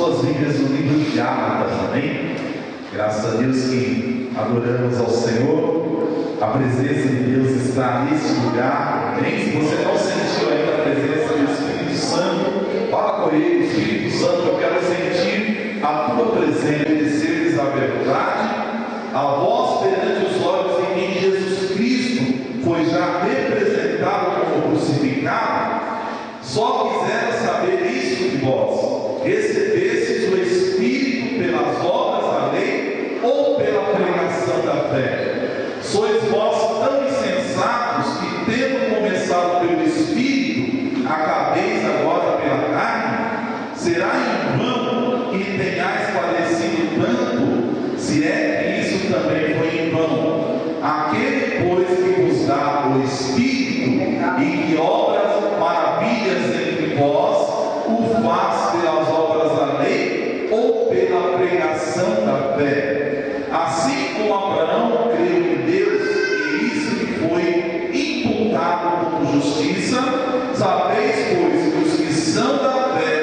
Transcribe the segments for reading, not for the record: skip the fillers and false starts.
suas Bíblias no livro de Gálatas, amém? Graças a Deus que adoramos ao Senhor, a presença de Deus está nesse lugar, amém? Se você não sentiu ainda a presença do Espírito Santo, fala com ele: Espírito Santo, eu quero sentir a tua presença, desceres a verdade, a voz perante os olhos em quem Jesus Cristo foi já representado como crucificado. Só quisera saber isso de vós: recebestes o Espírito pelas obras da lei ou pela pregação da fé? Sois vós tão insensatos que, tendo começado pelo Espírito, acabeis agora pela carne? Será em vão que tenhais padecido tanto, se é que isso também foi em vão? Aquele, pois, que vos dá o Espírito e que obras maravilhas entre vós, o faz pelas obras da lei ou pela pregação da fé? Assim como Abraão creu em Deus e isso lhe foi imputado como justiça, sabeis, pois, que os que são da fé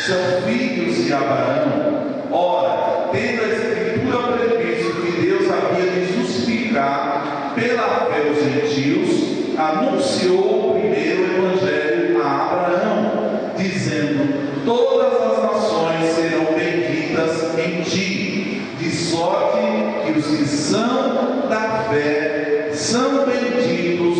são filhos de Abraão. Ora, tendo a Escritura previsto que Deus havia de justificar pela fé os gentios, anunciou o primeiro evangelho a Abraão, dizendo: todas as nações serão benditas em ti, de sorte que os que são da fé são benditos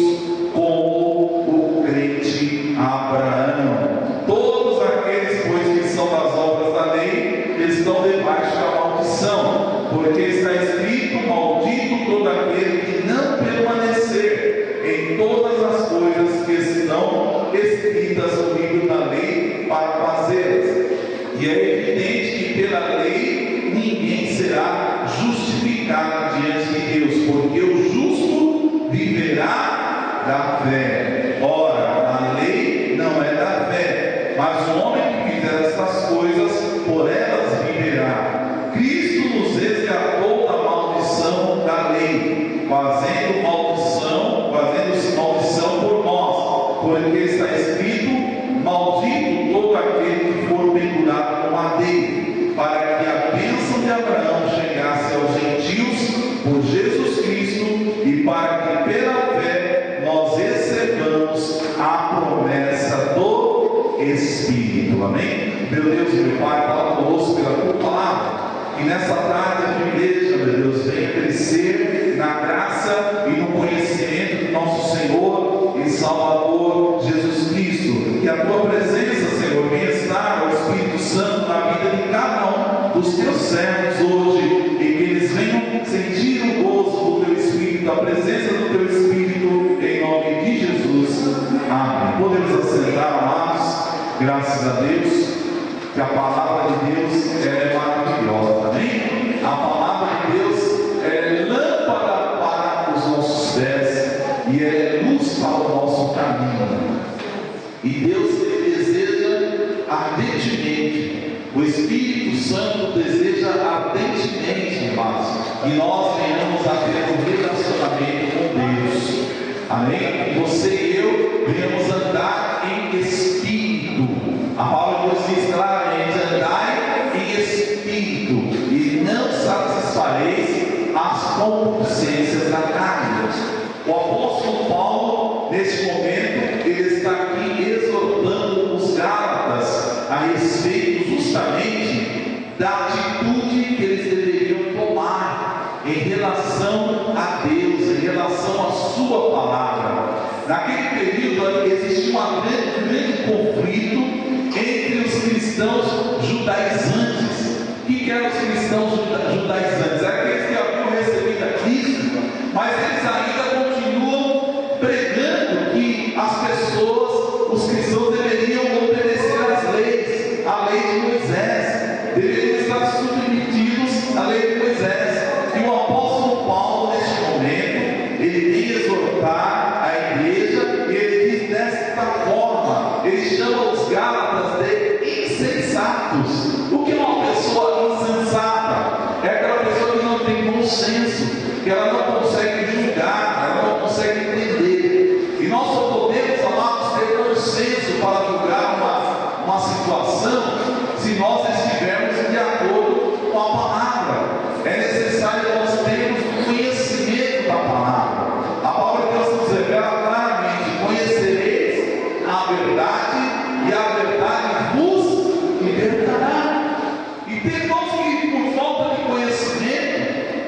como o crente Abraão. Todos aqueles, pois, que são das obras da lei, estão debaixo da maldição, porque está escrito: maldito todo aquele que não permanecer em todas as coisas que estão escritas no livro da lei para fazê-las. E é evidente que pela lei ninguém será justificado diante de Deus, porque o justo viverá da fé. Ora, a lei não é da fé, mas o homem que fizer estas coisas, por elas viverá. Cristo nos resgatou da maldição da lei, fazendo-se maldição por nós, porque está escrito: maldito todo aquele que for pendurado no madeiro, para que a bênção de Abraão chegasse aos gentios por Jesus Cristo, e para que pela fé nós recebamos a promessa do Espírito. Amém? Meu Deus, meu Pai, fala conosco pela tua palavra, que nessa tarde a tua igreja, meu Deus, venha crescer na graça e no conhecimento do nosso Senhor e Salvador Jesus Cristo. Que a tua presença, Senhor, venha estar, o Espírito Santo, na vida de cada um dos teus servos hoje, e que eles venham sentir o gozo do teu Espírito, a presença do teu Espírito, em nome de Jesus. Amém. Podemos assentar, amados. Graças a Deus, que a palavra de Deus é maravilhosa, amém? A palavra de Deus é lâmpada para os nossos pés e é luz para o nosso caminho. E Deus deseja ardentemente, o Espírito Santo deseja ardentemente, irmãos, que nós venhamos a ter um relacionamento com Deus, amém? Você e eu venhamos andar em Espírito. A palavra de Deus diz claramente: andai em Espírito e não satisfareis as concupiscências da carne. O apóstolo Paulo, neste momento, ele está aqui exortando os Gálatas a respeito justamente da atitude que eles deveriam tomar em relação a Deus, em relação à sua palavra. Naquele período existia um grande conflito entre os cristãos judaizantes. O que eram os cristãos judaizantes? Eram aqueles que haviam recebido a Cristo, mas eles ainda continuam pregando que as pessoas, os cristãos, deveriam obedecer às leis, à lei de Moisés, deveriam estar submetidos à lei de Moisés. E o apóstolo Paulo, neste momento, ele vem exortar a igreja, e ele diz desta forma: ele chama os Gálatas de insensatos. O que é uma pessoa insensata? É aquela pessoa que não tem bom senso, que ela não consegue julgar, ela não consegue entender. E nós só podemos, amados, ter bom senso para julgar uma situação se nós estivermos verdade, e a verdade vos libertará. E tem irmãos que, por falta de conhecimento,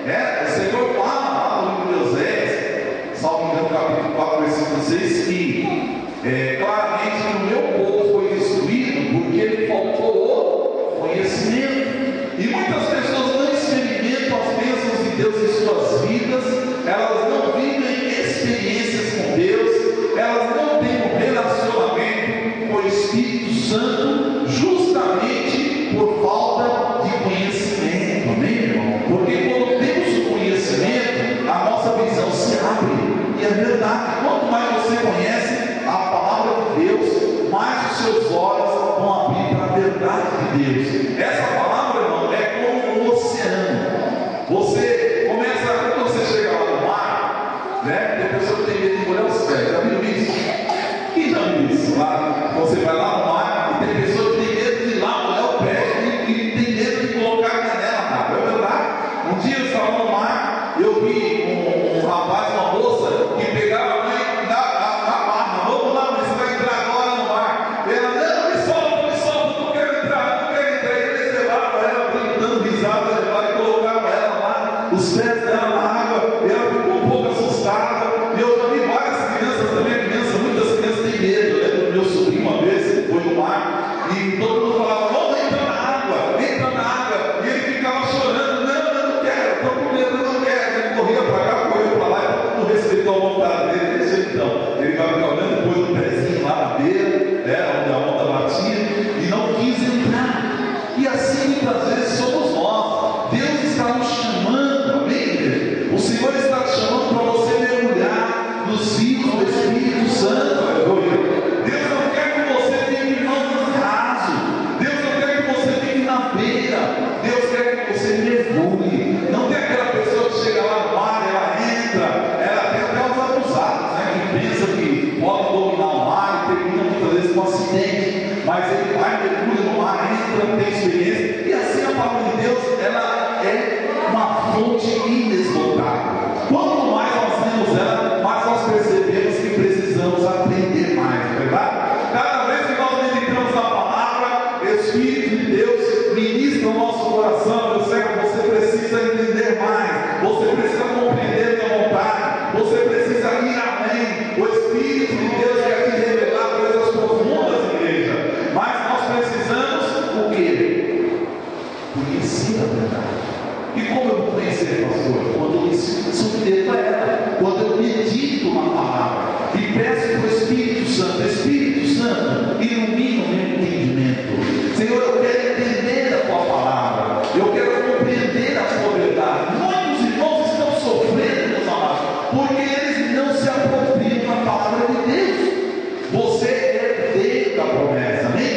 o Senhor fala lá no livro de Oséias, salvo engano, capítulo 4, versículo 6, que claramente que o meu povo foi destruído porque ele faltou o conhecimento. E muitas pessoas não experimentam as bênçãos de Deus em suas vidas, elas não vivem experiências com Deus, elas não têm um relacionamento com o Espírito Santo, justamente por falta de conhecimento, amém, irmão? Porque quando temos o conhecimento, a nossa visão se abre, e é verdade, quanto mais você conhece a palavra de Deus, mais os seus olhos vão abrir para a verdade de Deus. Essa palavra, irmão, é como um oceano. Você começa, quando você chega lá no mar, tem pessoa que tem medo de molhar os pés. Já viu isso? Quem já viu isso? Lá, você vai lá no mar e tem pessoa que tem medo de ir lá molhar o pé e tem medo de colocar a canela na água. É verdade? Um dia eu estava no mar, eu vi um rapaz, uma moça que pegava a mãe na barra. Vamos lá, mas você vai entrar agora no mar. Ela, não, me solta, não quero entrar. Ele levava ela, dando risada, levava e colocava ela lá, os pés dela na água, e ela ficou um pouco assustada. E eu já vi várias crianças também, muitas crianças têm medo. Eu lembro do meu sobrinho uma vez, foi no mar, e todo mundo falava, não, entra na água, e ele ficava chorando, não, eu não quero, estou com medo, eu não quero. Ele corria para cá, corria para lá, e todo mundo respeitou a vontade dele. Desse jeito não, ele vai ficar olhando, depois do pezinho lá na beira, onde a onda batia, e não quis entrar. E assim muitas vezes somos nós. Deus está nos chamando, amém, igreja? O Senhor está te chamando para você mergulhar nos rios do Espírito Santo, aleluia. Deus não quer que você fique no raso, Deus não quer que você fique na beira, Deus quer que você mergulhe. Não tem aquela pessoa que chega lá no mar, ela entra, ela tem até os abusados, que pensam que pode dominar o mar e termina muitas vezes com um acidente, mas ele vai, mergulha no mar, entra, tem experiência, e assim a palavra de Deus, ela é uma fonte inesgotável. Quanto mais nós temos ela, mais nós percebemos que precisamos aprender mais, não é verdade? Cada vez que nós meditamos na palavra, o Espírito de Deus ministra o nosso coração. Eu sei que você precisa entender mais, você precisa compreender a minha vontade, você precisa ir além. O Espírito de Deus quer te revelar coisas profundas, igreja, mas nós precisamos o quê? Conhecer a verdade. E como eu vou conhecer, pastor? Quando eu me submeto a ela, quando eu medito na palavra e peço para o Espírito Santo, ilumina o meu entendimento. Senhor, eu quero entender a tua palavra, eu quero compreender a tua verdade. Muitos irmãos estão sofrendo, meus amados, porque eles não se apropriam da palavra de Deus. Você é herdeiro da promessa, amém?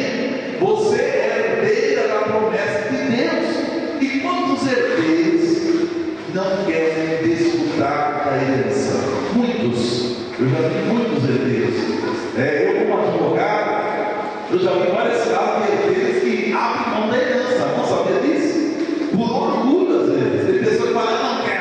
Você é herdeira da promessa de Deus. E quantos herdeiros não querem desfrutar da herança? Muitos. Eu já vi muitos herdeiros. Eu, como advogado, eu já vi várias casos de herdeiros que abrem mão da herança. Não sabia disso? Por orgulho, às vezes. Tem pessoas que falam, não quero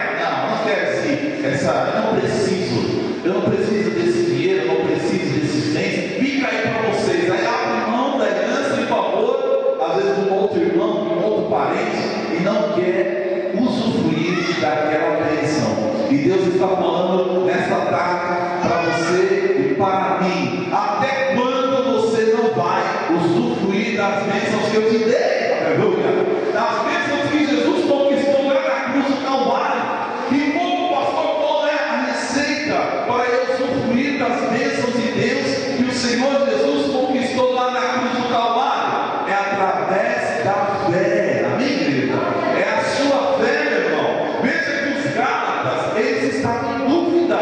eu não preciso desse dinheiro, eu não preciso desses bens, fica aí para vocês. Aí abre mão da herança em favor, às vezes, de um outro irmão, de um outro parente, e não quer usufruir daquela bênção. E Deus está falando nesta tarde para você e para mim: até quando você não vai usufruir das bênçãos que eu te dei? Aleluia! Das bênçãos que Jesus conquistou lá na cruz do Calvário. E como o pastor Paulo é a receita para eu usufruir das bênçãos de Deus que o Senhor Jesus conquistou lá na cruz do Calvário? É através da fé. Amém, igreja? É a sua fé, meu irmão. Veja que os Gálatas, eles estavam em dúvida,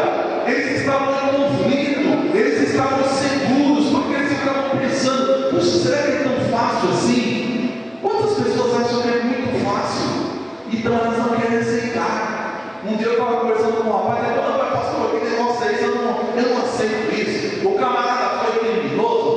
eles estavam em conflito, eles estavam seguros, porque eles estavam pensando: puxa, será que é tão fácil assim? Quantas pessoas acham que é muito fácil? Então elas não querem aceitar. Um dia eu estava conversando com um rapaz, ele falou: mas pastor, que negócio é isso? Eu não aceito isso. O camarada foi criminoso,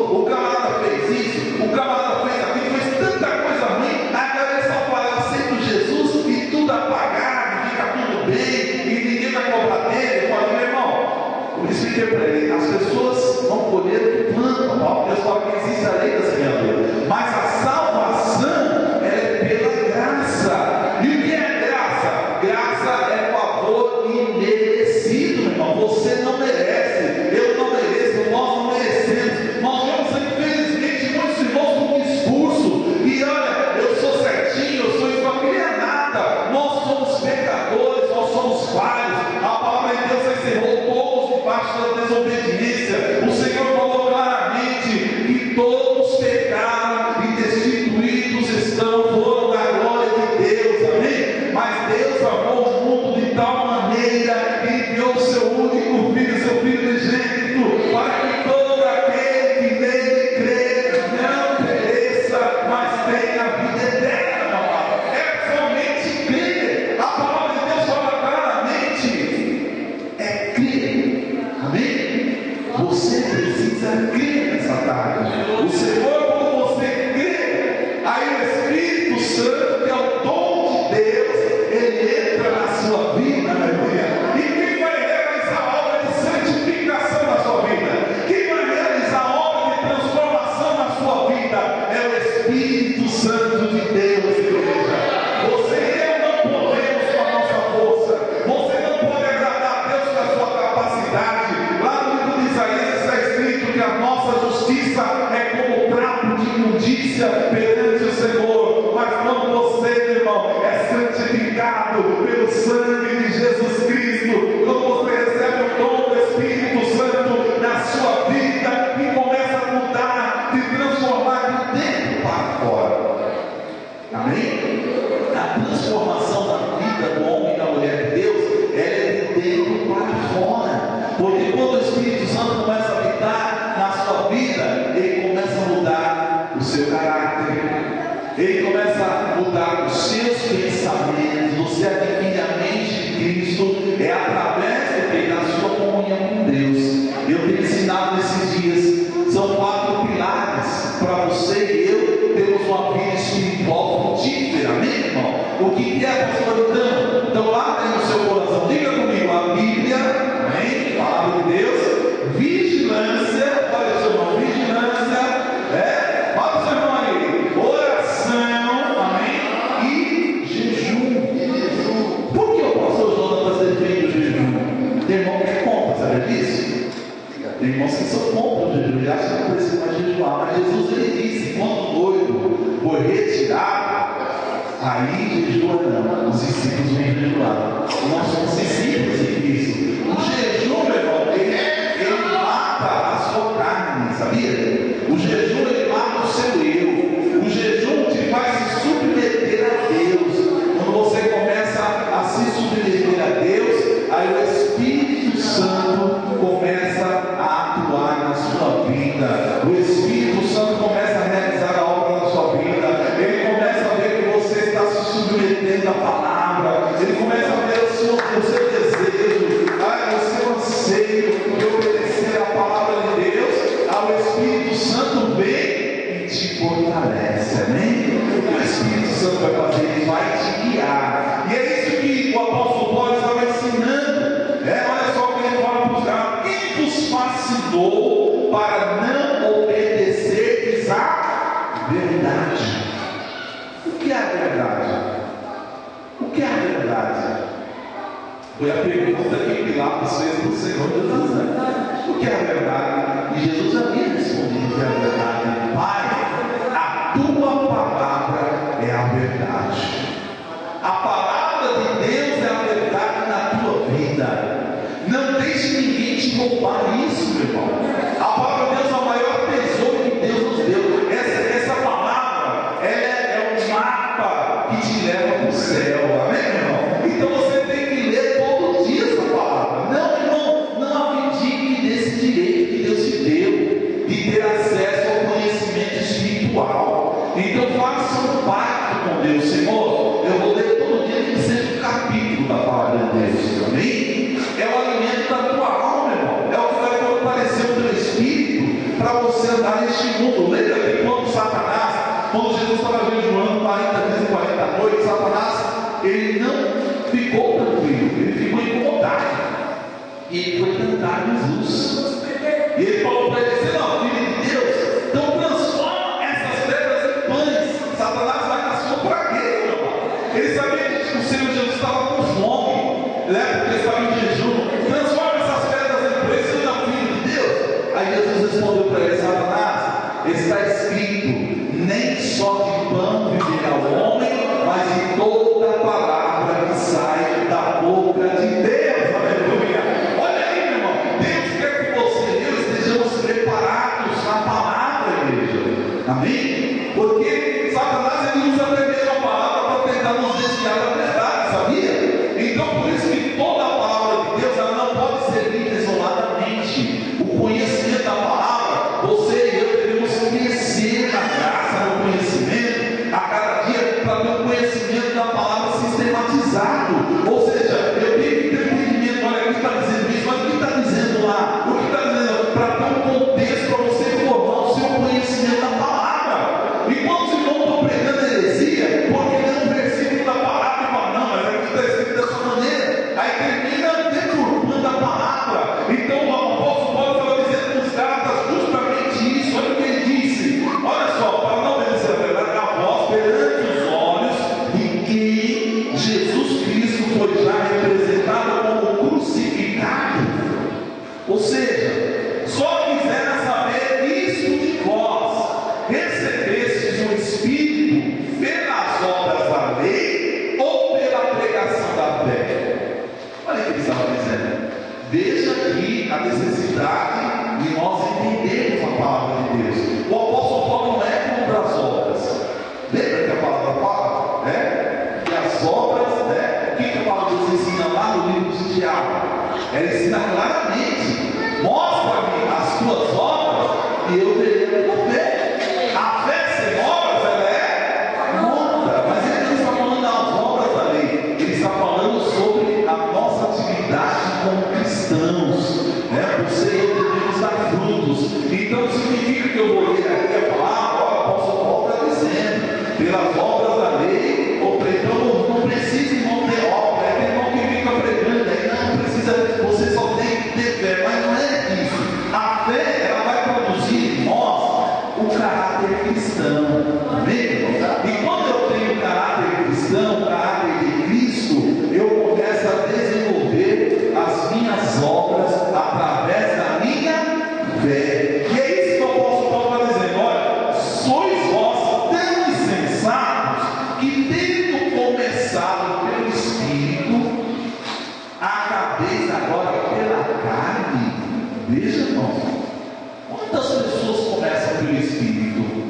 O Senhor, quando você crê, aí o Espírito Santo, que é o dom de Deus, ele entra na sua vida, aleluia. E quem vai realizar a obra de santificação na sua vida? Quem vai realizar a obra de transformação na sua vida? É o Espírito Santo de Deus, igreja. Você e eu não podemos com a nossa força. Você não pode agradar a Deus com a sua capacidade. Lá no livro de Isaías está escrito que a nossa justiça é como trapo de imundícia perante o Senhor. Mas quando você, meu irmão, é santificado pelo sangue de Jesus Cristo, quando você recebe o dom do Espírito Santo na sua vida e começa a mudar, se transformar de dentro para fora. Amém? A transformação da vida do homem e da mulher de Deus é de dentro para fora. Porque quando o Espírito Santo começa a habitar na sua vida, ele começa a mudar o seu caráter, ele começa a mudar os seus pensamentos. Você adquire a mente de Cristo, é através do que? Da sua comunhão com Deus. Eu tenho ensinado nesses dias, são 4 pilares para você e eu termos uma vida espiritual frutífera, amém, irmão? O que é, pastor? Então lá no seu coração, diga comigo, a Bíblia, amém? Palavra de Deus, vigilância, olha seu irmão, vigilância, fala seu irmão aí, oração, amém? E jejum. Por que o pastor Jonas defende o jejum? Tem irmão que é contra, sabe disso? Tem irmãos que são contra o jejum, ele acha que não precisa mais jejuar, mas Jesus ele disse, quando o noivo foi retirado, aí jejua não, os discípulos vêm jejuar. Nós somos discípulos de Cristo. O jejum, meu irmão, ele mata a sua carne, sabia? O jejum ele mata o seu eu. O jejum te faz se submeter a Deus. Quando você começa a se submeter a Deus, aí o Espírito Santo começa a atuar na sua vida. O Espírito Santo começa a realizar a obra na sua vida. Ele começa a ver que você está se submetendo à palavra. Ele começa a ver o seu desejo, o seu anseio de obedecer a palavra de Deus. O Espírito Santo vem e te fortalece, amém? O que o Espírito Santo vai fazer? Ele vai te guiar. E é isso que o apóstolo Paulo estava ensinando. Olha só o que ele fala para os caras: quem vos fascinou para não obedecerdes à verdade? O que é a verdade? O que é a verdade? Foi a pergunta que Pilatos fez para o Senhor Jesus, né? O que é a verdade? E Jesus havia respondido que é a verdade. Pai, a tua palavra é a verdade. A palavra de Deus é a verdade na tua vida. Não deixe ninguém te roubar isso, meu irmão. A palavra de Deus é o maior tesouro que Deus nos deu. Essa palavra, ela é um mapa que te leva para o céu, amém, meu irmão? Então você tem que ler todo dia essa palavra. Não, irmão, não abdique desse direito que Deus te deu, de ter acesso ao conhecimento espiritual. Então faça um pacto com Deus. Senhor, eu vou ler todo dia, que seja um capítulo da palavra de Deus, amém? É o alimento da tua alma, irmão. É o que vai fortalecer o teu espírito para você andar neste mundo. Lembra que quando Satanás, quando Jesus estava jejuando 40 dias e 40 noites, Satanás, ele não ficou tranquilo, ele ficou incomodado. E ele foi tentar Jesus. E ele falou para ele: você não é filho de Deus? Então transforma essas pedras em pães. Satanás vai na sua pragueira, meu irmão. Ele sabia que o Senhor Jesus estava com fome, né? Porque ele estava em jejum. Transforma essas pedras em pães. Você não é filho de Deus? Aí Jesus respondeu para ele: Satanás, está escrito, nem só de pão viverá o homem, mas de toda a palavra que sai da boca de Deus. Aleluia. Olha aí, meu irmão. Deus quer que você e eu estejamos preparados na palavra, igreja. Amém? Porque Satanás ele usa até mesmo a palavra para tentar nos desviar da verdade, sabia? Então por isso que toda a palavra de Deus ela não pode ser lida isoladamente. O conhecimento da palavra, você e eu devemos crescer na graça, no conhecimento, a cada dia, para ter o conhecimento da palavra sistematizado. Ou seja, eu tenho que ter entendimento. Olha, aqui está dizendo isso, mas o que está dizendo lá? O que está dizendo? Para ter um contexto, para você formar o seu conhecimento. diabo. Ela ensina claramente: mostra-me as tuas obras e eu verei a tua fé. A fé sem obras, ela é morta. Mas ele não está falando das obras da lei, ele está falando sobre a nossa atividade como cristãos, né? Por ser eu devemos dar frutos. Então significa que eu vou ler aqui a palavra, olha, o apóstolo Paulo está dizendo, pelas obras da lei, ou então não precisa irmão ter obra, é irmão que fica pregando, aí não precisa, você só tem que ter fé, mas não é isso. A fé, ela vai produzir em nós o caráter cristão, amém? E quando eu tenho caráter cristão, caráter de Cristo, eu começo a desenvolver as minhas obras através da minha fé. E é isso que o apóstolo Paulo está dizendo: olha, sois vós tão insensatos que, tendo começado pelo Espírito, acabeis agora pela carne. Veja, irmão, quantas pessoas começam pelo Espírito?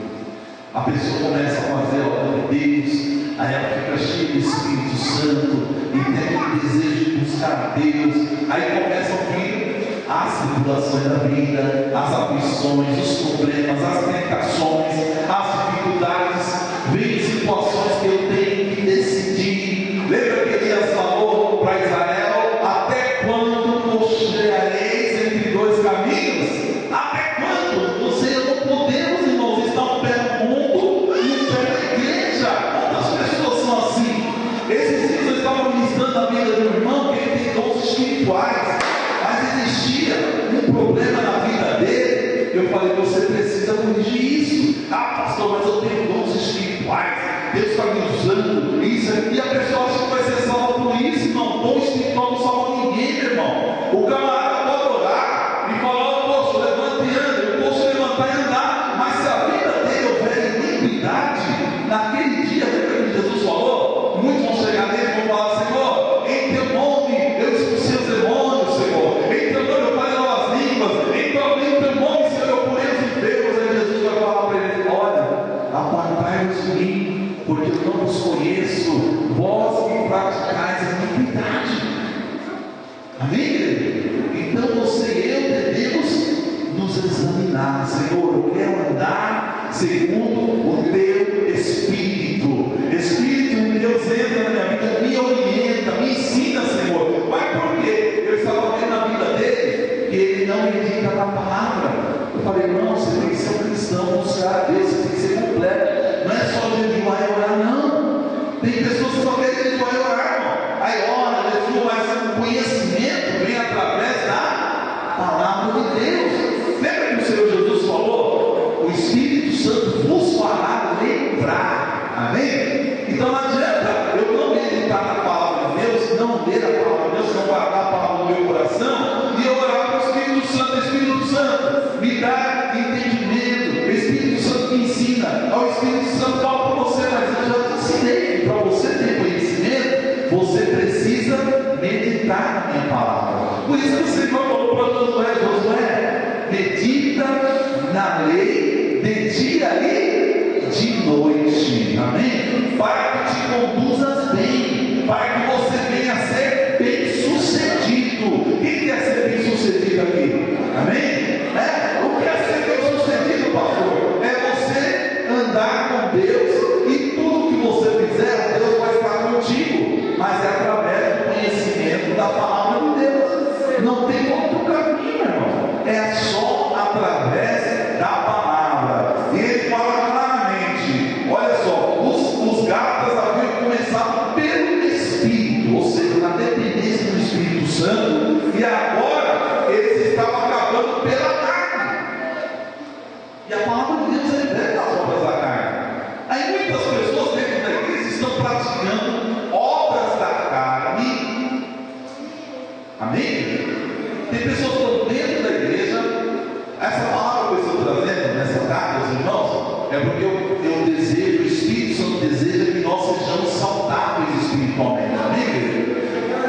A pessoa começa a fazer a obra de Deus, aí ela fica cheia do Espírito Santo e tem aquele desejo de buscar Deus. Aí começam a vir as tribulações da vida, as aflições, os problemas, as tentações, as dificuldades. Vem situações que eu tenho que decidir. Lembra que Elias falou para Israel: até quando cocheareis entre dois caminhos? Até quando? Você não podemos, irmãos, estar um pé no mundo e um pé na igreja. Quantas pessoas são assim? Esses dias eu estava ministrando a vida de um irmão que ele tem dons espirituais, mas existia um problema na vida dele. Eu falei: você precisa corrigir isso. Ah, pastor, mas eu tenho dons espirituais, Deus está me usando isso. E a pessoa acha que vai ser salva por isso, irmão. Dom espiritual não salva ninguém, meu irmão. O camarada pode orar e falar: oh, poxa, levanta e anda, eu posso levantar e andar, mas se a vida dele houver iniquidade, naquele dia, lembra que Jesus falou? Muitos vão chegar nele e vão falar: Senhor, em teu nome eu expulsei os demônios, Senhor, em teu nome eu falei novas línguas, em teu nome, Senhor, eu curei os enfermos. Aí Jesus vai falar para ele: olha, apartai-vos de mim, porque eu não vos conheço, vós que praticais a iniquidade. Amém, igreja? Então você e eu devemos nos examinar. Senhor, eu quero andar segundo o teu Espírito. Espírito de Deus entra na minha vida, me orienta, me ensina, Senhor. Mas por quê? Eu estava vendo na vida dele que ele não medita na palavra. Eu falei: não, você tem que ser um cristão, buscar a Deus, você tem que ser completo. Não é só jejuar e orar, não. Tem pessoas que só querem jejuar e orar, irmão. Aí ora, jejua, mas o conhecimento vem através da palavra de Deus. Lembra que o Senhor Jesus falou? O Espírito Santo vos fará lembrar. Amém? Então não adianta eu não meditar na palavra de Deus, não ler a palavra de Deus, não guardar a palavra no meu coração e eu orar para o Espírito Santo: Espírito Santo, me dá entendimento. O Espírito Santo me ensina. O Espírito Santo fala para você: mas eu já te ensinei. Para você ter conhecimento, você precisa meditar na minha palavra. Por isso que o Senhor falou para Josué: Josué, medita na lei de dia e de noite. Amém? Para que te conduzas bem, para que você venha a ser bem sucedido. Quem quer ser bem sucedido aqui? Amém? O que é ser bem sucedido, pastor? É você andar com Deus e tudo que você fizer, Deus vai estar contigo, mas é através do conhecimento da palavra de Deus. Não tem outro caminho, irmão. É só através da palavra. E ele fala claramente: olha só, os Gálatas haviam começado pelo Espírito, ou seja, na dependência do Espírito Santo, e agora eles estavam acabando pela carne. E a palavra de Deus revela as obras da carne. Aí muitas pessoas dentro da igreja estão praticando obras da carne. Amém? Tem pessoas que estão dentro da igreja. Essa palavra que eu estou trazendo nessa tarde, meus irmãos, é porque eu desejo, o Espírito Santo deseja que nós sejamos saudáveis espiritualmente. Amém, igreja?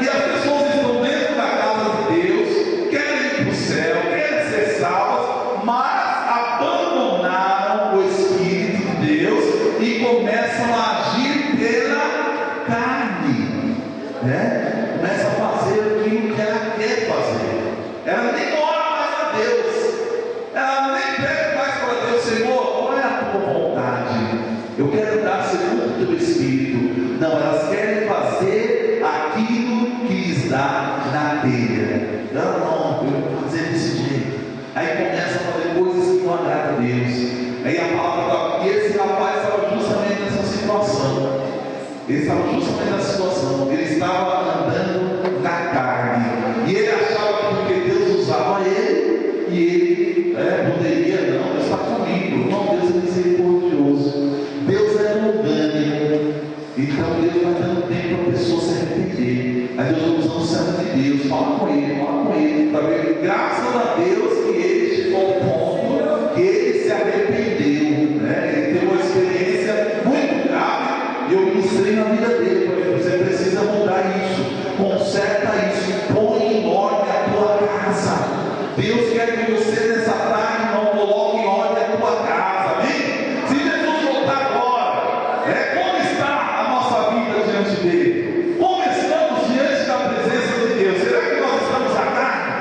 E as pessoas estão dentro da casa de Deus, querem ir para o céu, querem ser salvas, mas abandonaram o Espírito de Deus e começam a agir pela carne, né? Começam a fazer aquilo eu quero andar segundo o teu Espírito. Não, elas querem fazer aquilo que lhes dá na telha. Não, eu vou fazer desse jeito. Aí começa a fazer coisas que não agradam a Deus. Aí a palavra, e esse rapaz estava justamente nessa situação. Ele estava justamente nessa situação. Ele estava andando na carne. E ele achava que porque Deus usava ele, e ele poderia, não, Deus está comigo. Não, Deus é misericordioso. Deus é longânimo. Então Deus vai dando tempo para a pessoa se arrepender. Aí Deus vai usando o servo de Deus. Fala com ele, para ver, graças a Deus que ele chegou ao ponto que ele se arrependeu, né? Ele teve uma experiência muito grave. E eu ministrei na vida dele. Você precisa mudar isso, conserta isso, põe em ordem a tua casa. Deus quer que você nessa tarde não coloque em ordem a tua casa, amém? Se Jesus voltar agora, como está a nossa vida diante dele? Como estamos diante da presença de Deus? Será que nós estamos na carne?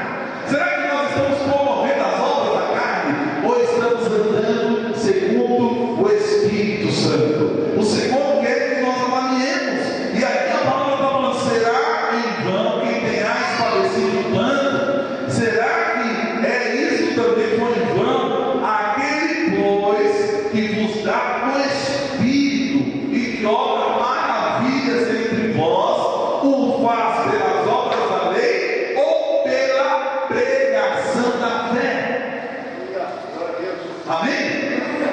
Será que nós estamos promovendo as obras da carne? Ou estamos andando segundo o Espírito Santo? O Senhor quer que nós avaliemos. E aqui a palavra está falando: será em vão que tenhais padecido tanto? Será que isso também foi em vão? Aquele, pois, que vos dá o Espírito e que obra maravilhas entre vós, o faz pelas obras da lei ou pela pregação da fé? Amém?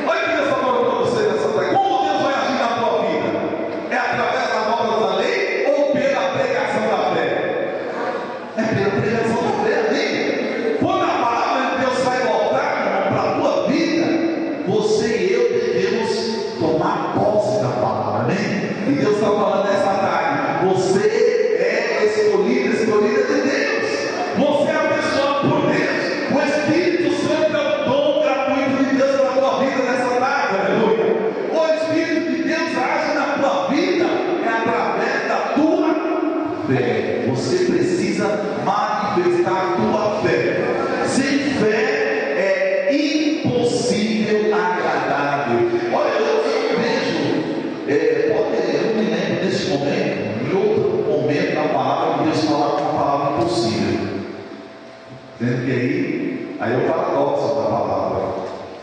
Olha o que Deus está falando para você nessa tarde. Como Deus vai agir na tua vida? É através das obras da lei ou pela pregação da fé? É pela pregação da fé, amém? Quando a palavra de Deus vai voltar para a tua vida, você e eu devemos tomar posse da palavra, amém? E Deus está falando nessa tarde: você é escolhida de Deus. Você é abençoado por Deus. O Espírito Santo é o dom gratuito de Deus na tua vida nessa tarde, aleluia. O Espírito de Deus age na tua vida através da tua fé. Você precisa manifestar a tua fé. Sem fé é impossível agradar a Deus. Olha, eu vejo, eu me lembro desse momento, em outro momento da palavra, Deus fala uma palavra impossível. Dizendo que aí é o paradoxo da palavra.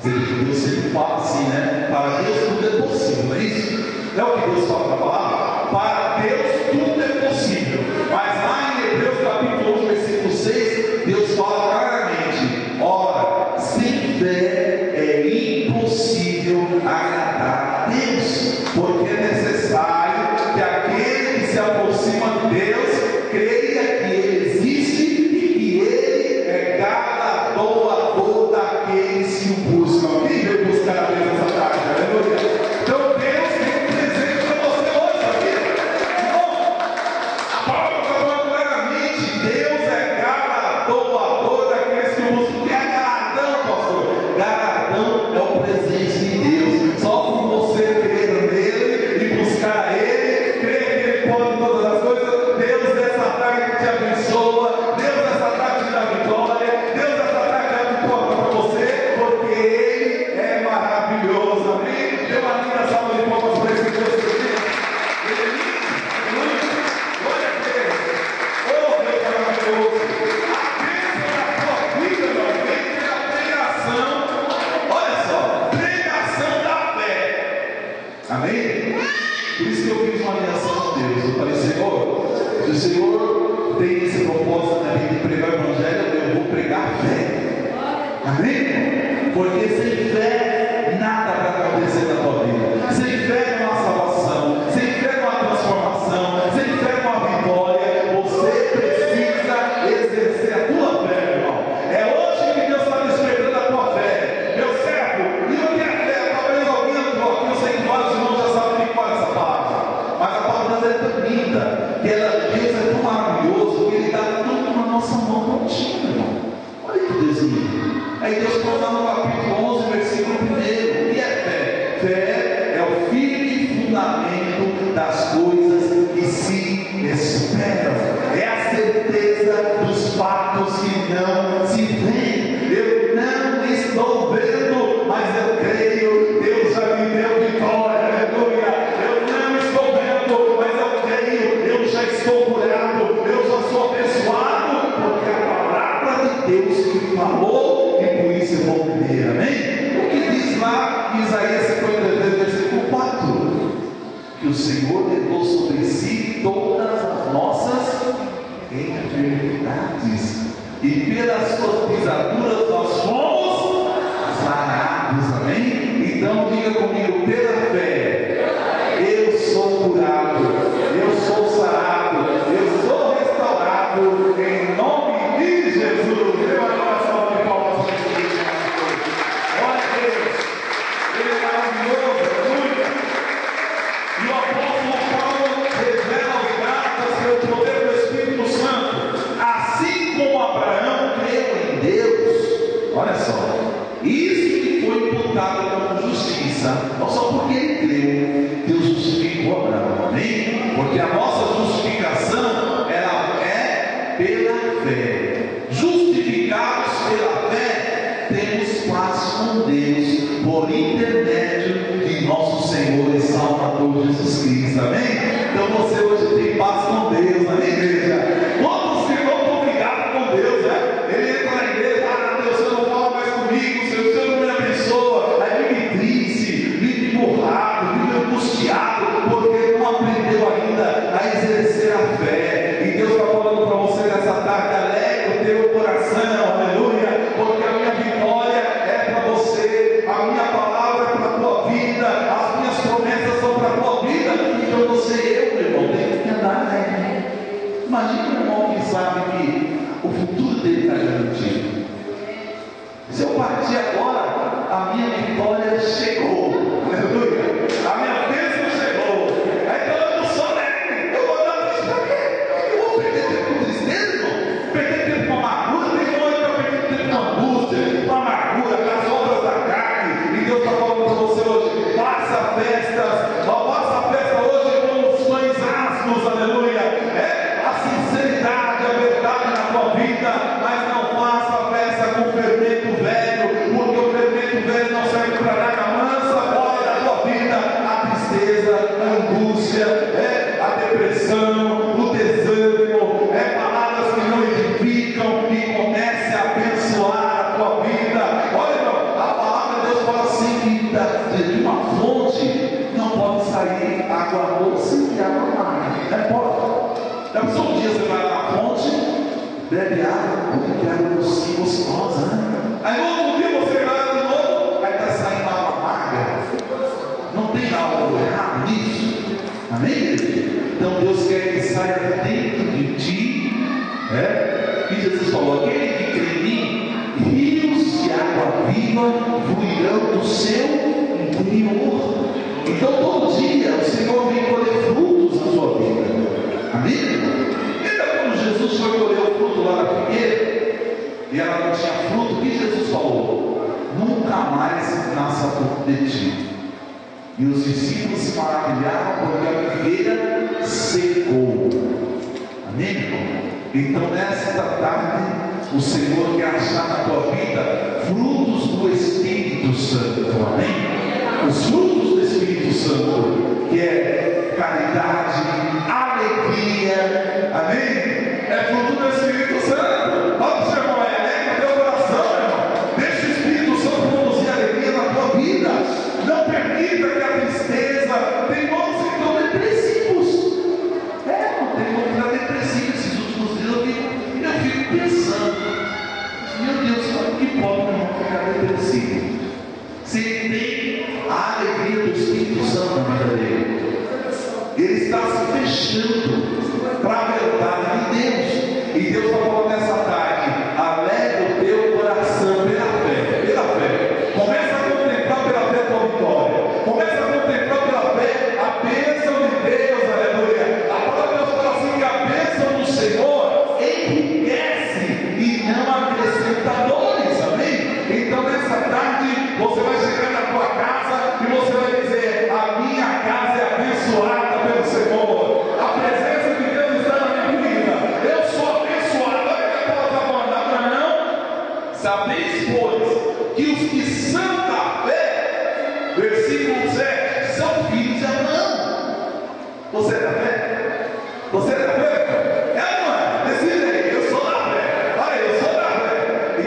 Dizendo que Deus sempre fala assim, né? Para Deus tudo é possível, não é isso? Não é o que Deus fala na palavra? Para Deus tudo é possível. Mas lá em Hebreus capítulo 1, versículo 6, Deus fala claramente: ora, sem fé é impossível agradar a Deus, porque é necessário que aquele que se aproxima de Deus creia que Ele existe e que Ele é galardoador daqueles que o buscam. Quem veio buscar a Deus nessa tarde? Aleluia. Então Deus tem um presente para você hoje, sabia? Bom, a palavra fala claramente: Deus é galardoador daqueles que o buscam. O que é galardão, pastor? Galardão é o presente de Deus. Só se você crer nele e buscar Ele, crer que Ele pode todas as coisas, Deus nessa tarde te abençoa, Deus nessa tarde te dá vitória, Deus nessa tarde dá vitória para você, porque Ele é maravilhoso, amém? Dê uma linda salva de palmas para esse Deus que Ele é lindo, glória a Deus. Oh, Deus maravilhoso. A bênção da tua vida, meu amigo, é a pregação. Olha só, pregação da fé, amém? Por isso que eu fiz uma aliança com Deus. Eu falei: Senhor, se o Senhor tem esse propósito na vida de pregar o Evangelho, eu vou pregar fé, amém? Porque sem fé nada vai acontecer na tua vida. Sem fé não há salvação, sem fé não há transformação, sem fé não há vitória. Você precisa exercer a tua fé, meu irmão. É hoje que Deus está despertando a tua fé, meu servo. E o que é fé? Talvez alguém entrou aqui, eu sei que vários irmãos já sabem o que é essa palavra, mas a palavra é tão linda, que Deus é tão maravilhoso, que Ele dá tudo na nossa mão prontinho, irmão. Olha que Deus lindo. Aí Deus fala no capítulo 11, versículo 1: que o Senhor levou sobre si todas as nossas enfermidades, e pelas suas pisaduras nós fomos sarados. Amém? Então diga comigo: pela fé eu sou curado, eu sou sarado, eu sou restaurado, em nome de Jesus. Dê uma salva de palmas para Jesus. Glória a Deus, Ele é maravilhoso, aleluia. E o apóstolo Paulo revela aos Gálatas pelo poder do Espírito Santo, assim como Abraão creu em Deus. Olha só, isso que foi imputado como justiça, não só porque ele creu, Deus justificou Abraão. Amém? Porque a nossa justificação, ela é pela fé. Justificados pela fé, temos paz com Deus por intermédio de nosso Senhor e Salvador Jesus Cristo. Amém? Então você hoje tem paz com Deus. Amém, igreja? Quantos ficam ligados com Deus, né? Ele entra na igreja: ah, Deus, você não fala mais comigo, o Senhor não me abençoa. Aí vive triste, vive borrado, vive angustiado, porque não aprendeu ainda a exercer a fé. E Deus está falando para você nessa tarde: alegre o teu coração, aleluia, porque a minha vitória é para você, a minha palavra é para a tua vida, as minhas promessas são para a tua vida. Então você, meu irmão, tem que andar, né? Imagina um irmão que sabe que o futuro dele está garantido. Se eu partir agora, a minha vitória chegou, aleluia, a minha bênção chegou. Então eu não sou alegre, eu vou dar triste para quê? Eu vou perder tempo com tristeza, irmão? Perder tempo com amargura? Tem como eu perder tempo com angústia, com amargura, com as obras da carne? E Deus está falando para você hoje: faça festas, faça a festa hoje com os pães asmos, aleluia. A sinceridade, a verdade na tua vida, mas não faça a festa com fermento velho, porque o fermento velho não serve para nada. Mansa fora da tua vida a tristeza, a angústia, a depressão, o desânimo, palavras que não edificam, e comece a abençoar a tua vida. Olha, irmão, a palavra de Deus fala assim que de uma fonte não pode sair água doce e água amarga. Não pode. Então, um dia você vai na fonte, bebe água, que água doce, gostosa, né? Aí no outro dia você vai lá de novo, vai estar saindo água amarga. Não tem algo errado nisso. Amém? Então Deus quer que saia dentro de ti, e Jesus falou: aquele que crê em mim, rios de água viva fluirão do seu interior. Então todo dia o Senhor vem colher frutos na sua vida. Amém? Lembra quando Jesus foi colher o fruto lá da figueira e ela não tinha fruto? O que Jesus falou? Nunca mais nasça fruto de ti. E os discípulos se maravilharam porque a figueira secou. Amém, irmão? Então nesta tarde o Senhor quer achar na tua vida frutos do Espírito Santo. Amém? Os frutos do Espírito Santo, que é caridade, alegria. Amém? É fruto do Espírito Santo. Fala para o seu irmão: é alegre o teu coração, irmão. Deixa o Espírito Santo produzir alegria na tua vida. Não permita que a tristeza. Tem irmãos que estão depressivos. Não tem como ficar depressivo. Esses últimos dias eu fico pensando: meu Deus, como que pode um irmão ficar depressivo? Se ele tem a alegria do Espírito Santo na vida dele, ele está se fechando para a verdade de Deus. E Deus está falando nessa tarde: alegre o teu coração pela fé. Pela fé. Começa a contemplar pela fé a tua vitória. Começa a contemplar pela fé a bênção de Deus. Aleluia. A palavra de Deus fala assim que a bênção do Senhor enriquece e não acrescenta dores. Amém? Então nessa tarde você vai chegar na tua casa e você vai dizer: a minha casa é abençoada pelo Senhor. A presença de Deus está na minha vida. Eu sou abençoado. Olha que a palavra está falando, não? Sabeis, pois, que os que são da fé, versículo 7, são filhos de Abraão. Você é da fé? Você é da fé? É, não é? Decide aí: eu sou da fé. Olha, eu sou da fé.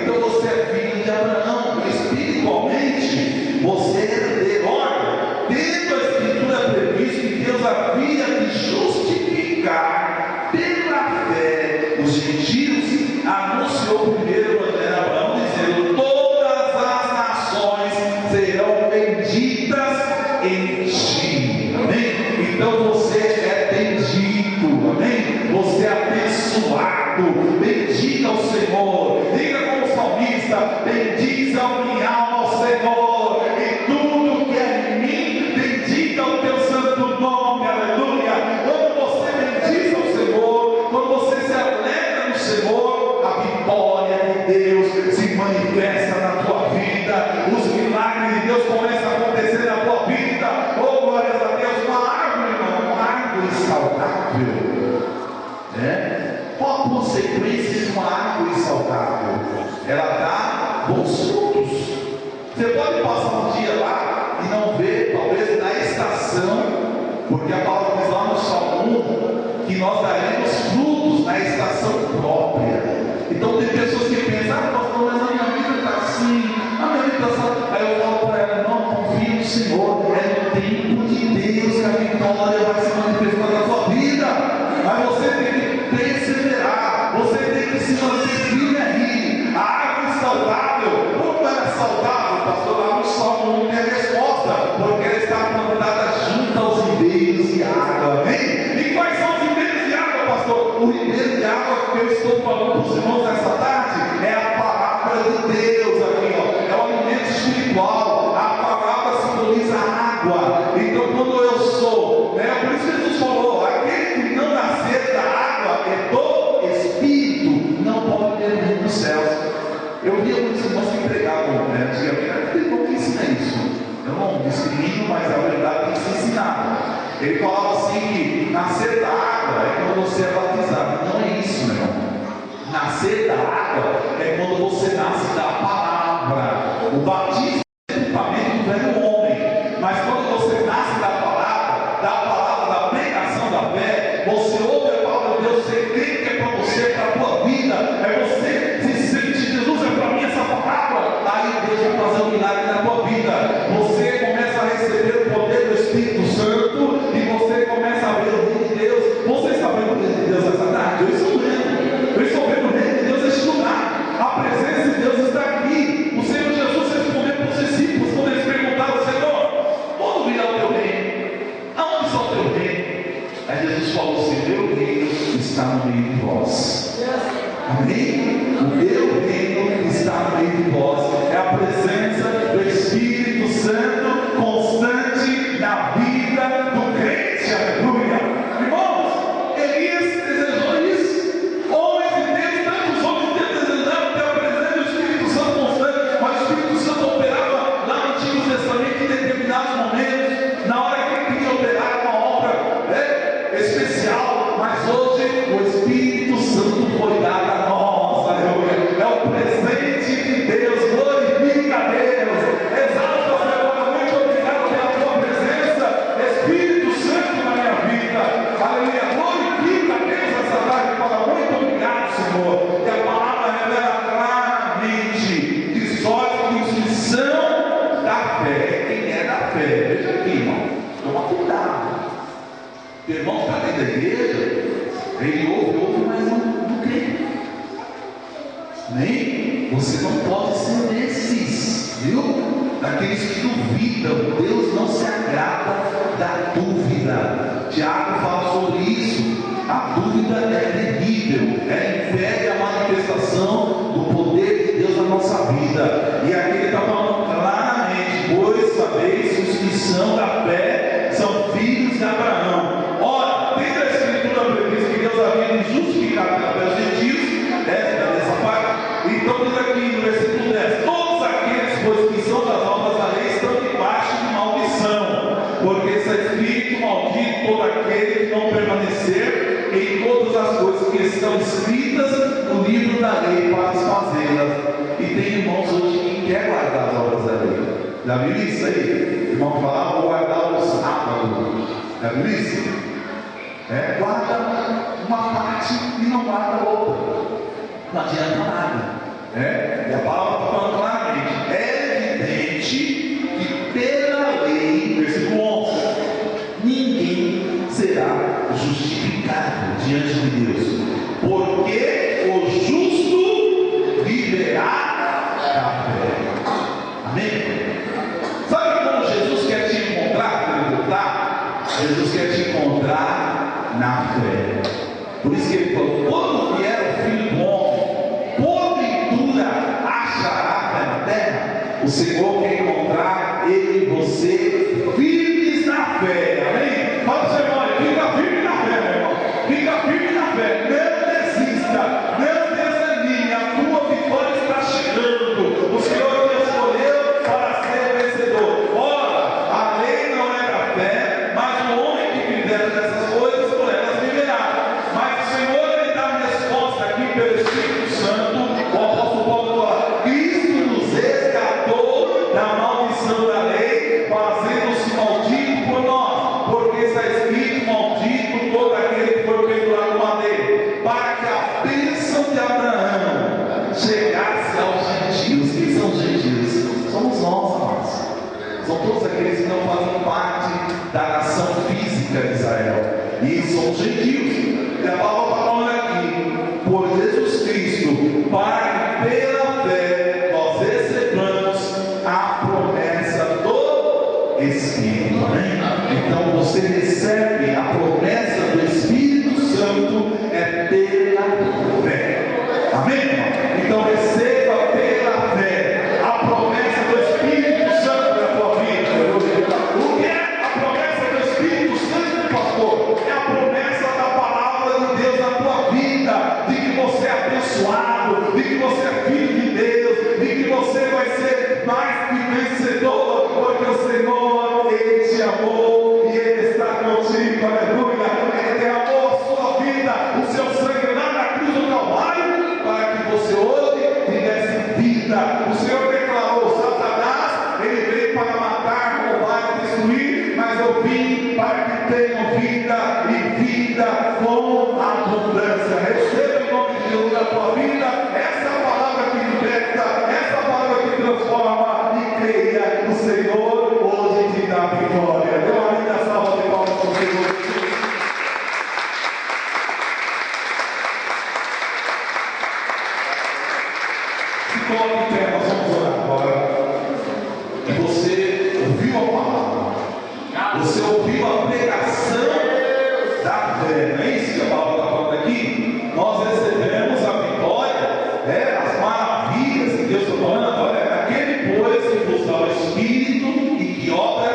Então você é filho de Abraão. Espiritualmente você é herdeiro. Olha, tendo a Escritura previsto que Deus em ti. Amém? Então você é bendito. Amém? Você é abençoado. Bendiga o Senhor. Diga como salmista: bendize a minha alma ao Senhor, e tudo que é em mim, bendiga o teu santo nome. Aleluia. Quando você bendiz ao Senhor, quando você se alegra no Senhor, a vitória de Deus se manifesta na tua vida. Os milagres de Deus começam a acontecer na tua vida. Oh, glórias a Deus. Uma árvore, irmão, uma árvore saudável, qual a consequência de uma árvore saudável? Ela dá bons frutos. Você pode passar um dia lá e não ver, talvez na estação, porque a palavra diz lá no Salmo 1 que nós daremos frutos na estação própria. Então tem pessoas que pensam: pastor, mas a minha vida está assim, a minha vida está assim. Aí eu falo para ela: não, confia no Senhor, é no tempo de Deus que a vitória vai se manifestar na sua vida. Mas você tem que perseverar, você tem que se manter firme aí. A árvore saudável, como ela é saudável, pastor? Lá no Salmo 1 tem a resposta: porque ela está plantada junto aos ribeiros de água. Amém? E quais são os ribeiros de água, pastor? O ribeiro de água que eu estou falando para os irmãos nessa tarde é a palavra de Deus aqui, ó. É o alimento espiritual. A palavra simboliza a água. Então quando eu sou, por isso que Jesus falou: aquele que não nascer da água e do Espírito não pode ver o reino dos céus. Eu via muitos irmãos que pregavam, antigamente, tem como que ensina isso. Eu não discrimino, mas a verdade tem que ser ensinada. Ele falava assim que nascer da água é quando você é batizado. Não é isso, meu irmão. Nascer da água é quando você nasce da palavra. O batismo é o equipamento do velho homem. Mas quando você nasce da palavra, da pregação da fé, você ouve a palavra de Deus, você crê que é para você, para a tua vida, você se sente: Jesus, é para mim essa palavra. Aí Deus vai fazer um milagre na tua vida. Você começa a receber o poder do Espírito Santo e você começa a ver o reino de Deus. Você está vendo o reino de Deus essa tarde? Eu estou vendo. Eu estou vendo o reino de Deus neste lugar. A presença de Deus está aqui. O Senhor Jesus respondeu para os discípulos quando eles perguntaram: Senhor, quando virá o teu reino? Aonde está o teu reino? Aí Jesus falou assim: meu reino está no meio de vós. Amém? O meu reino está no meio de vós. É a presença do Espírito Santo constante na vida do crente. Aleluia. Irmãos, Elias desejou isso. Homens de Deus, tantos homens de Deus desejaram ter a presença do Espírito Santo constante. Mas o Espírito Santo operava lá no Antigo Testamento em determinados momentos, na hora que ele queria operar uma obra especial. Mas hoje o Espírito Santo foi dado a nós. Aleluia. É o presente de Deus. Glorifica a Deus. Exalta o Senhor. Muito obrigado pela tua presença, Espírito Santo, na minha vida. Aleluia. Glorifica a Deus essa tarde. Fala: muito obrigado, Senhor. E a palavra revela claramente que só a instituição da fé, quem é da fé. Veja aqui, irmão. Toma cuidado. O irmão está dentro da igreja, ele ouve, mas não crê. Nem você não pode ser desses, viu? Daqueles que duvidam. Deus não se agrada da dúvida. Tiago fala sobre isso. A dúvida é terrível, ela impede a manifestação do poder de Deus na nossa vida. E aqui ele está falando claramente: pois sabeis que os que são da fé são filhos de Abraão. Ora, dentro da Escritura prevista que Deus havia de justificar pela fé os gentios, dessa parte. Então diz aqui no versículo 10: todos aqueles, pois, que são das obras da lei, estão debaixo de maldição, porque está escrito: maldito todo aquele que não permanecer em todas as coisas que estão escritas no livro da lei para desfazê-las. E tem irmãos hoje que quer guardar as obras da lei. Já viu isso aí? Irmão falava: vou guardar o sábado. Já viu isso? Guarda uma parte e não guarda a outra. Não adianta nada. E a palavra está falando claramente: é evidente que pela lei, versículo 11, ninguém será justificado diante de Deus, porque o justo viverá da fé. Amém? Sabe como Jesus quer te encontrar? Jesus quer te encontrar na fé. Por isso que ele falou: quando vier o Filho do Homem, porventura achará fé na terra? O Senhor quer encontrar ele e você firmes na fé. Amém? Fala para o seu irmão: fica firme na fé, meu irmão. Fica firme na fé. Não desista, não desanime. A tua vitória está chegando. O Senhor te escolheu para ser vencedor. Ora, a lei não é da fé, mas o homem que fizer dessas coisas, por elas viverá. Mas o Senhor, ele dá a resposta aqui pelo Espírito Santo. O apóstolo Paulo fala: Cristo nos resgatou da maldição da lei, fazendo-se maldito por nós, porque está escrito: maldito todo aquele que for pendurado no madeiro, para que a bênção de Abraão chegasse aos gentios. Quem são os gentios? Somos nós, amados. São todos aqueles que não fazem parte da nação física de Israel, e somos gentios. E a palavra está falando aqui: por Jesus Cristo, para que pela fé nós recebamos a promessa do Espírito. Amém? Então você recebe a promessa do Espírito Santo é pela fé. Amém, irmão? Então receba pela fé a promessa do Espírito Santo na tua vida. O que é a promessa do Espírito Santo, pastor? É a promessa da palavra de Deus na tua vida, de que você é abençoado, de que você é filho de Deus, de que você vai ser mais que vencedor, porque o Senhor, Ele te amou e Ele está contigo. Aleluia. Ele amou a sua vida, o seu sangue lá na cruz do Calvário, para que você hoje tivesse vida. O Senhor declarou: Satanás, ele veio para matar, roubar e destruir, mas eu vim para que tenham vida e vida com abundância. Receba em nome de Jesus na tua vida essa palavra que liberta, essa palavra que transforma, e creia: o Senhor hoje te dá vitória. Dê uma linda salva de palmas para o Senhor. Se coloque em pé, nós vamos orar agora. E você ouviu a palavra, você ouviu a pregação da fé, não é isso que a palavra está falando aqui? Nós recebemos a vitória, as maravilhas que Deus está falando. Olha, aquele pois que vos dá o Espírito e que obra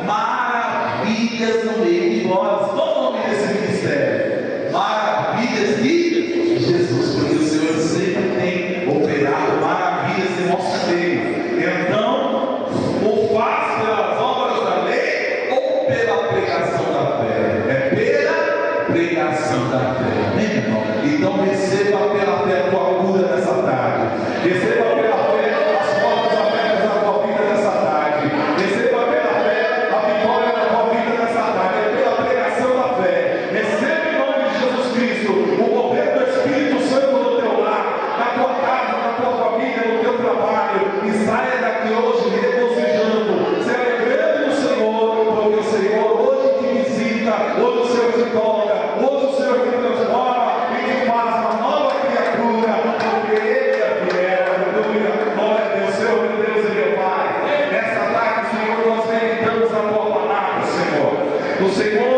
maravilhas no meio de nós. Qual o nome desse ministério? Maravilhas de Jesus, porque o Senhor sempre tem operado maravilhas em nosso meio. Então, ou faz pelas obras da lei ou pela pregação da fé? É pela pregação da fé. Amém, irmão? Então receba pela fé a tua cura nessa tarde. Receba pela fé as portas abertas da tua vida nessa tarde. Receba pela fé a vitória da tua vida nessa tarde. É pela pregação da fé. Receba em nome de Jesus Cristo o poder do Espírito Santo no teu lar, na tua casa, na tua família, no teu trabalho. E saia daqui hoje regozijando, se alegrando no Senhor, porque o Senhor hoje te visita, hoje o Senhor te toca, hoje o Senhor te transforma e te faz uma nova criatura, porque Ele é fiel. Aleluia. Glória a Deus. Senhor, meu Deus e meu Pai, nessa tarde, Senhor, nós meditamos a tua palavra, Senhor. O Senhor